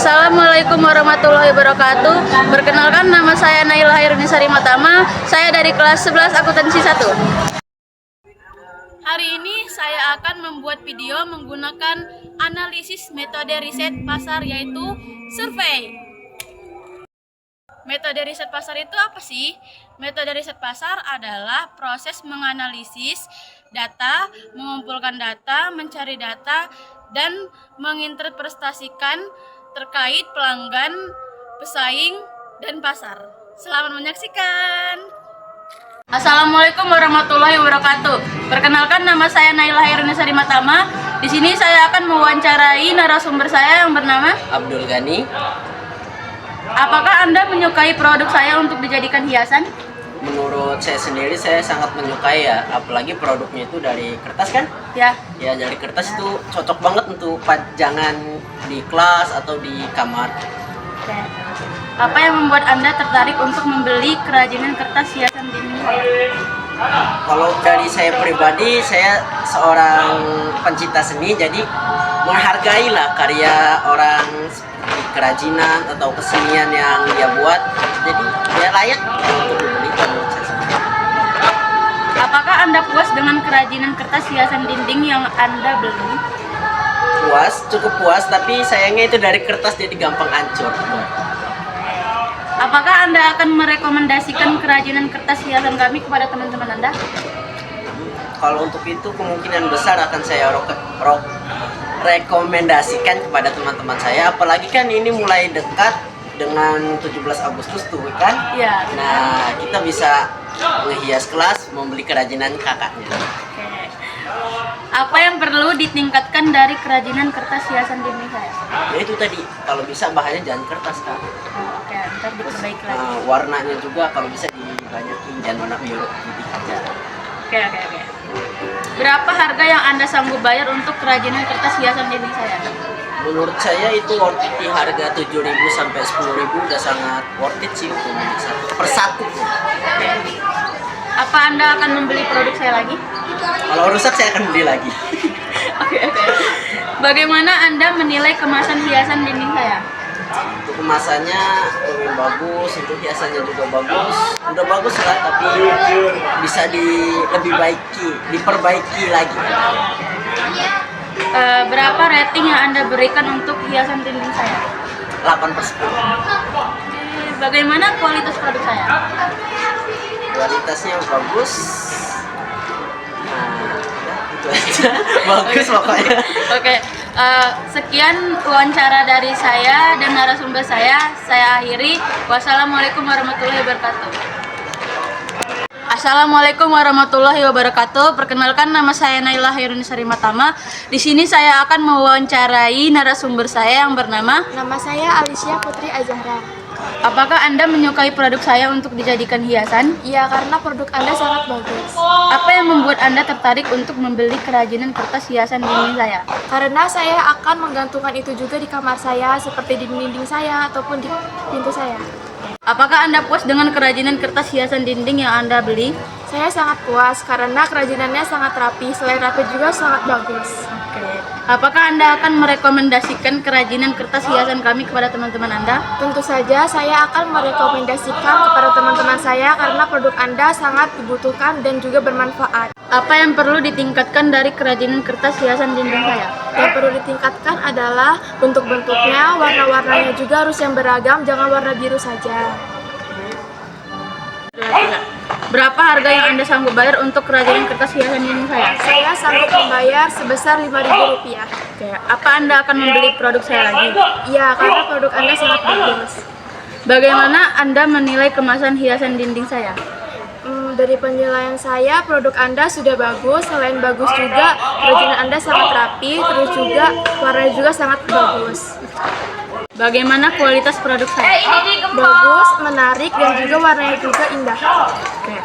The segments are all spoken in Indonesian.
Assalamualaikum warahmatullahi wabarakatuh. Perkenalkan, nama saya Naila Hairunisa Rimatama. Saya dari kelas 11 akuntansi 1. Hari ini saya akan membuat video menggunakan analisis metode riset pasar, yaitu survei. Metode riset pasar itu apa sih? Metode riset pasar adalah proses menganalisis data, mengumpulkan data, mencari data, dan menginterpretasikan terkait pelanggan, pesaing, dan pasar. Selamat menyaksikan. Assalamualaikum warahmatullahi wabarakatuh. Perkenalkan, nama saya Naila Hairunisa Rimatama. Di sini saya akan mewawancarai narasumber saya yang bernama Abdul Ghani. Apakah Anda menyukai produk saya untuk dijadikan hiasan? Menurut saya sendiri, saya sangat menyukai ya, apalagi produknya itu dari kertas kan? Ya. Ya, dari kertas itu cocok banget untuk pajangan di kelas atau di kamar. Oke. Apa yang membuat Anda tertarik untuk membeli kerajinan kertas hiasan dinding saya? Kalau dari saya pribadi, saya seorang pencinta seni, jadi menghargailah karya orang seperti kerajinan atau kesenian yang dia buat. Jadi dia layak untuk dibeli menurut saya sendiri. Apakah Anda puas dengan kerajinan kertas hiasan dinding yang Anda beli? Puas, cukup puas, tapi sayangnya itu dari kertas jadi gampang hancur. Apakah Anda akan merekomendasikan kerajinan kertas hiasan kami kepada teman-teman Anda? Kalau untuk itu kemungkinan besar akan saya rekomendasikan kepada teman-teman saya, apalagi kan ini mulai dekat dengan 17 Agustus tuh kan? Iya. Nah, kita bisa ngehias kelas, membeli kerajinan kakaknya. Oke. Apa yang perlu ditingkatkan dari kerajinan kertas hiasan dinding saya? Ya itu tadi, kalau bisa bahannya jangan kertas kak. Oke, ntar diperbaiki lagi. Warnanya juga kalau bisa dibanyakin, jangan warna biru putih aja. Oke. Berapa harga yang Anda sanggup bayar untuk kerajinan kertas hiasan dinding saya? Menurut saya itu worth it, di harga 7.000 sampai 10.000 udah sangat worth it sih untuk beli satu per satu. Apa Anda akan membeli produk saya lagi? Kalau rusak saya akan beli lagi. Oke. Bagaimana Anda menilai kemasan hiasan dinding saya? Untuk kemasannya lebih bagus, untuk hiasannya juga bagus. Udah bagus lah, tapi bisa diperbaiki lagi. Berapa rating yang Anda berikan untuk hiasan dinding saya? 8/10. Bagaimana kualitas produk saya? Kualitasnya bagus. Nah, itu aja. Bagus pokoknya. Oke. Sekian wawancara dari saya dan narasumber saya akhiri. Wassalamualaikum warahmatullahi wabarakatuh. Assalamualaikum warahmatullahi wabarakatuh. Perkenalkan, nama saya Naila Hairunisa Rimatama. Di sini saya akan mewawancarai narasumber saya yang bernama Saya Alicia Putri Azahra. Apakah Anda menyukai produk saya untuk dijadikan hiasan? Iya, karena produk Anda sangat bagus. Apa yang membuat Anda tertarik untuk membeli kerajinan kertas hiasan dinding saya? Karena saya akan menggantungkan itu juga di kamar saya, seperti di dinding saya ataupun di pintu saya. Apakah Anda puas dengan kerajinan kertas hiasan dinding yang Anda beli? Saya sangat puas karena kerajinannya sangat rapi, selain rapi juga sangat bagus. Oke. Apakah Anda akan merekomendasikan kerajinan kertas hiasan kami kepada teman-teman Anda? Tentu saja saya akan merekomendasikan kepada teman-teman saya karena produk Anda sangat dibutuhkan dan juga bermanfaat. Apa yang perlu ditingkatkan dari kerajinan kertas hiasan dinding saya? Yang perlu ditingkatkan adalah bentuk-bentuknya, warna-warnanya juga harus yang beragam, jangan warna biru saja. Berapa harga yang Anda sanggup bayar untuk kerajinan kertas hiasan dinding saya? Saya sanggup membayar sebesar Rp5.000. Oke. Apa Anda akan membeli produk saya lagi? Iya, karena produk Anda sangat bagus. Bagaimana Anda menilai kemasan hiasan dinding saya? Dari penilaian saya, produk Anda sudah bagus. Selain bagus juga, kerajinan Anda sangat rapi, terus juga warnanya juga sangat bagus. Bagaimana kualitas produk saya? Bagus, menarik, dan juga warnanya juga indah. Oke.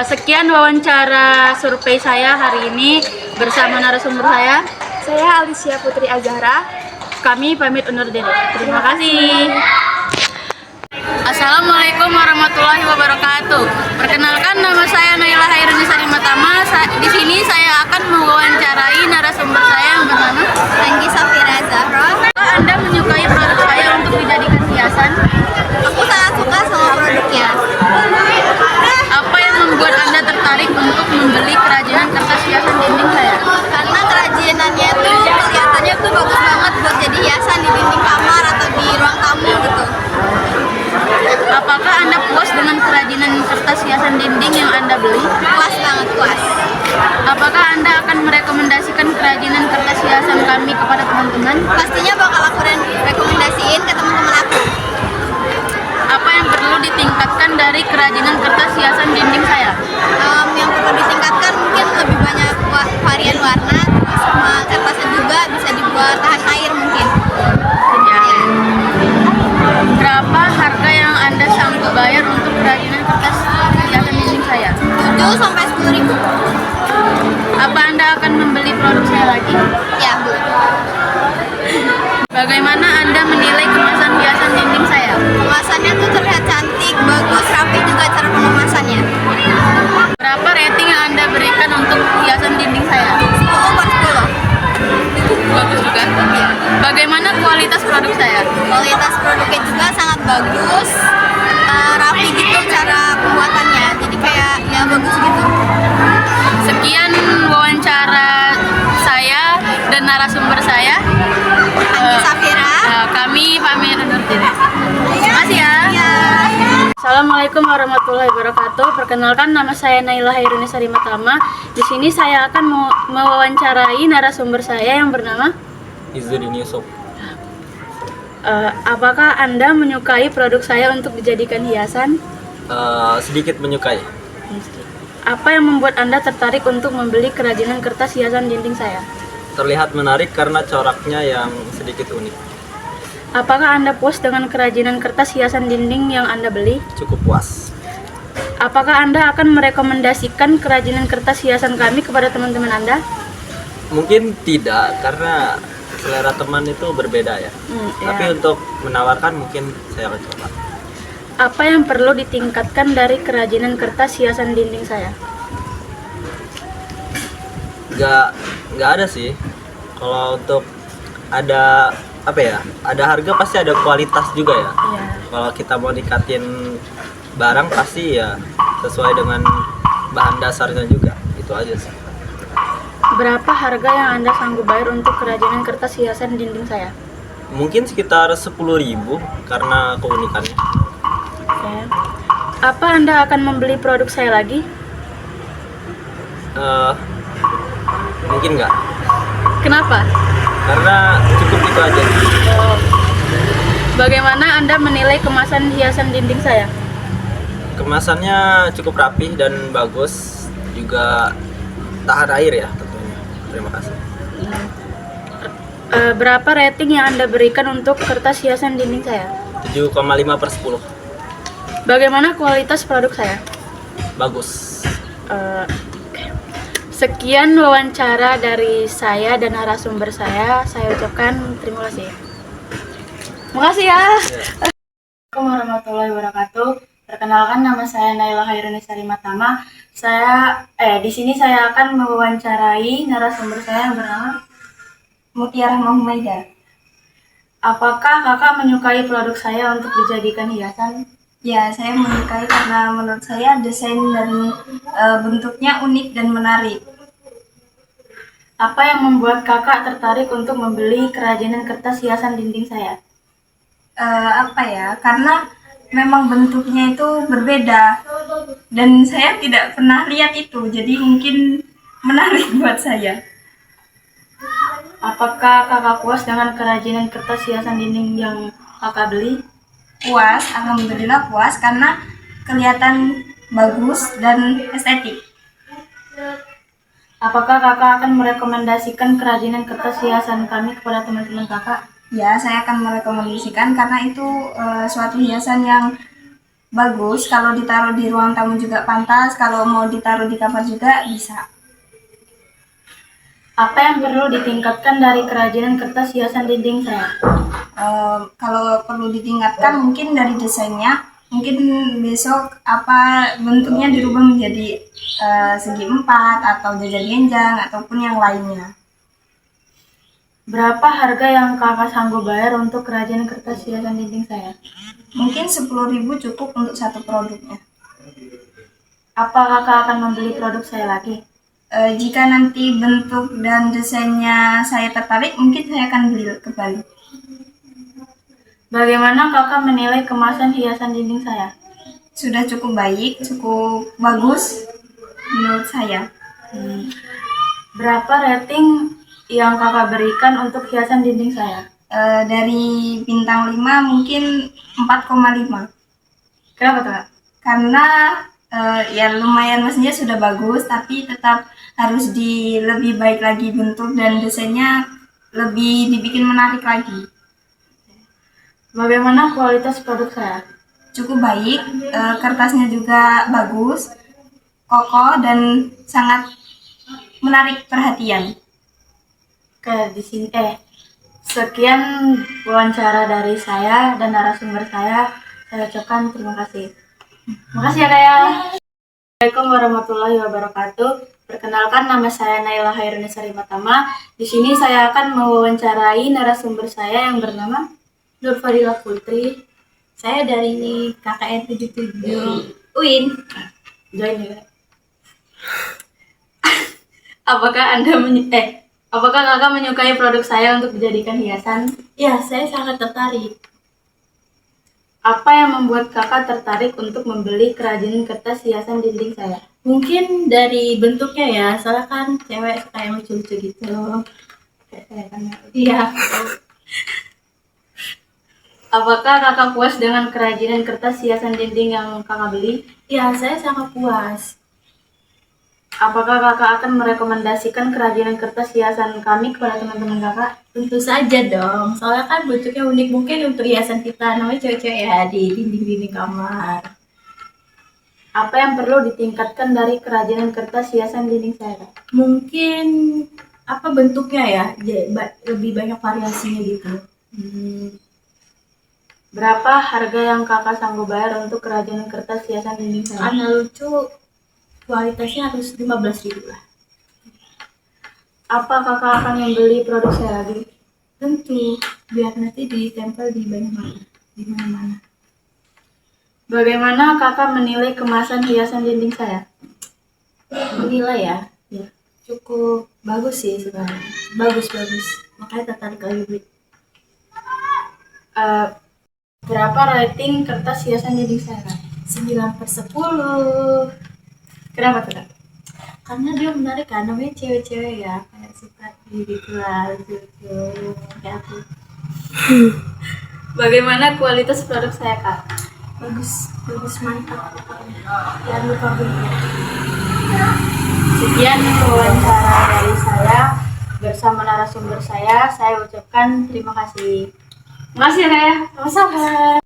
Sekian wawancara survei saya hari ini bersama narasumber saya. Saya Alicia Putri Azahra. Kami pamit undur diri. Terima kasih. Assalamualaikum warahmatullahi wabarakatuh. Perkenalkan, nama saya Naila Hairunisa Rimatama. Di sini saya akan mewawancarai narasumber saya yang bernama Anggi Safira Zahra. Anda menyukai produk saya kerajinan kertas hiasan dinding saya? Yang perlu ditingkatkan mungkin lebih banyak varian warna, terus sama kertasnya juga bisa dibuat tahan air mungkin. Ya. Berapa harga yang Anda sanggup bayar untuk kerajinan kertas hiasan dinding saya? 7 sampai 10 ribu. Apa Anda akan membeli produk saya lagi? Ya, Bu. Bagaimana Anda menilai kemasan hiasan dinding saya? Kemasannya tuh terlihat cantik, bagus, rapi juga cara pengemasannya. Berapa rating yang Anda berikan untuk hiasan dinding saya? 10 per 10. Bagus juga. Bagaimana kualitas produk saya? Kualitas produknya juga sangat bagus, rapi gitu cara pembuatannya. Jadi kayak ya bagus gitu. Sekian wawancara saya dan narasumber saya. Anggi Safira. Kami pamit undur diri. Terima kasih ya. Ya. Assalamualaikum warahmatullahi wabarakatuh. Perkenalkan, nama saya Naila Hairuni Sarimatama. Di sini saya akan mewawancarai narasumber saya yang bernama Izzuddin Yusuf. apakah Anda menyukai produk saya untuk dijadikan hiasan? Sedikit menyukai. Apa yang membuat Anda tertarik untuk membeli kerajinan kertas hiasan dinding saya? Terlihat menarik karena coraknya yang sedikit unik. Apakah Anda puas dengan kerajinan kertas hiasan dinding yang Anda beli? Cukup puas. Apakah Anda akan merekomendasikan kerajinan kertas hiasan kami kepada teman-teman Anda? Mungkin tidak karena selera teman itu berbeda ya. Tapi untuk menawarkan mungkin saya akan coba. Apa yang perlu ditingkatkan dari kerajinan kertas hiasan dinding saya? Nggak ada sih. Kalau untuk ada apa ya? Ada harga pasti ada kualitas juga ya. Iya. Kalau kita mau nikatin barang pasti ya sesuai dengan bahan dasarnya juga. Itu aja sih. Berapa harga yang Anda sanggup bayar untuk kerajinan kertas hiasan dinding saya? Mungkin sekitar 10.000 karena keunikannya. Oke. Apa Anda akan membeli produk saya lagi? Mungkin nggak, Kenapa? karena cukup itu aja. Bagaimana Anda menilai kemasan hiasan dinding saya? Kemasannya cukup rapi dan bagus, juga tahan air ya tentunya. Terima kasih. Berapa rating yang Anda berikan untuk kertas hiasan dinding saya? 7,5 per 10. Bagaimana kualitas produk saya? Bagus. Oke. Sekian wawancara dari saya dan narasumber saya ucapkan terima kasih. Makasih ya. Assalamualaikum warahmatullahi wabarakatuh. Perkenalkan, nama saya Naila Hairuni Sarimatama. Di sini saya akan mewawancarai narasumber saya yang bernama Mutiara Muhammadah. Apakah kakak menyukai produk saya untuk dijadikan hiasan? Ya, saya menyukai karena menurut saya desain dan bentuknya unik dan menarik. Apa yang membuat kakak tertarik untuk membeli kerajinan kertas hiasan dinding saya? Karena memang bentuknya itu berbeda dan saya tidak pernah lihat itu, jadi mungkin menarik buat saya. Apakah kakak puas dengan kerajinan kertas hiasan dinding yang kakak beli? Puas, alhamdulillah puas karena kelihatan bagus dan estetik. Apakah kakak akan merekomendasikan kerajinan kertas hiasan kami kepada teman-teman kakak? Ya, saya akan merekomendasikan karena itu suatu hiasan yang bagus. Kalau ditaruh di ruang tamu juga pantas, kalau mau ditaruh di kamar juga bisa. Apa yang perlu ditingkatkan dari kerajinan kertas hiasan dinding saya? Kalau perlu ditingkatkan mungkin dari desainnya, mungkin besok bentuknya dirubah menjadi segi 4 atau jajar genjang ataupun yang lainnya. Berapa harga yang kakak sanggup bayar untuk kerajinan kertas hiasan dinding saya? Mungkin 10.000 cukup untuk satu produknya. Apa kakak akan membeli produk saya lagi? Jika nanti bentuk dan desainnya saya tertarik, mungkin saya akan beli kembali. Bagaimana kakak menilai kemasan hiasan dinding saya? Sudah cukup baik, cukup bagus menurut saya. Berapa rating yang kakak berikan untuk hiasan dinding saya? Dari bintang 5 mungkin 4,5. Kenapa tuh, Kak? karena ya lumayan mesinnya sudah bagus, tapi tetap harus lebih baik lagi bentuk dan desainnya lebih dibikin menarik lagi. Bagaimana kualitas produk saya? Cukup baik, kertasnya juga bagus, kokoh dan sangat menarik perhatian. Oke, di sini sekian wawancara dari saya dan narasumber saya. Saya ucapkan terima kasih. Makasih ya Kak ya. Assalamualaikum warahmatullahi wabarakatuh. Perkenalkan, nama saya Naila Hairunisa Rimatama. Di sini saya akan mewawancarai narasumber saya yang bernama Nur Fadilah Putri. Saya dari KKN 77 UIN. Join ya. Apakah Apakah kakak menyukai produk saya untuk dijadikan hiasan? Ya, saya sangat tertarik. Apa yang membuat kakak tertarik untuk membeli kerajinan kertas hiasan dinding saya? Mungkin dari bentuknya ya, soalnya kan cewek suka yang lucu-lucu gitu. Kayak saya kan ya. Iya. Apakah kakak puas dengan kerajinan kertas hiasan dinding yang kakak beli? Ya, saya sangat puas. Apakah kakak akan merekomendasikan kerajinan kertas hiasan kami kepada teman-teman kakak? Tentu saja dong, soalnya kan bentuknya unik, mungkin untuk hiasan kita, namanya cewek-cewek ya, di dinding-dinding kamar. Apa yang perlu ditingkatkan dari kerajinan kertas hiasan dinding saya? Mungkin apa bentuknya ya, lebih banyak variasinya gitu. Berapa harga yang kakak sanggup bayar untuk kerajinan kertas hiasan dinding saya? Karena lucu, kualitasnya harus 15.000 lah. Apa kakak akan membeli produk saya lagi? Tentu, biar nanti ditempel di mana-mana. Bagaimana kakak menilai kemasan hiasan dinding saya? Menilai ya, cukup bagus sih sebenarnya. Bagus. Makanya tertarik lagi beli. Berapa rating kertas hiasan dinding saya? 9/10. Kenapa tuh, Kak? Karena dia menarik kan, namanya cewek-cewek ya, kayak suka gitu lah, lucu kayak aku. Bagaimana kualitas produk saya, Kak? Bagus mantap. Jangan lupa beli. Sekian wawancara dari saya bersama narasumber saya ucapkan terima kasih. Makasih ya, Kak ya. Sama-sama.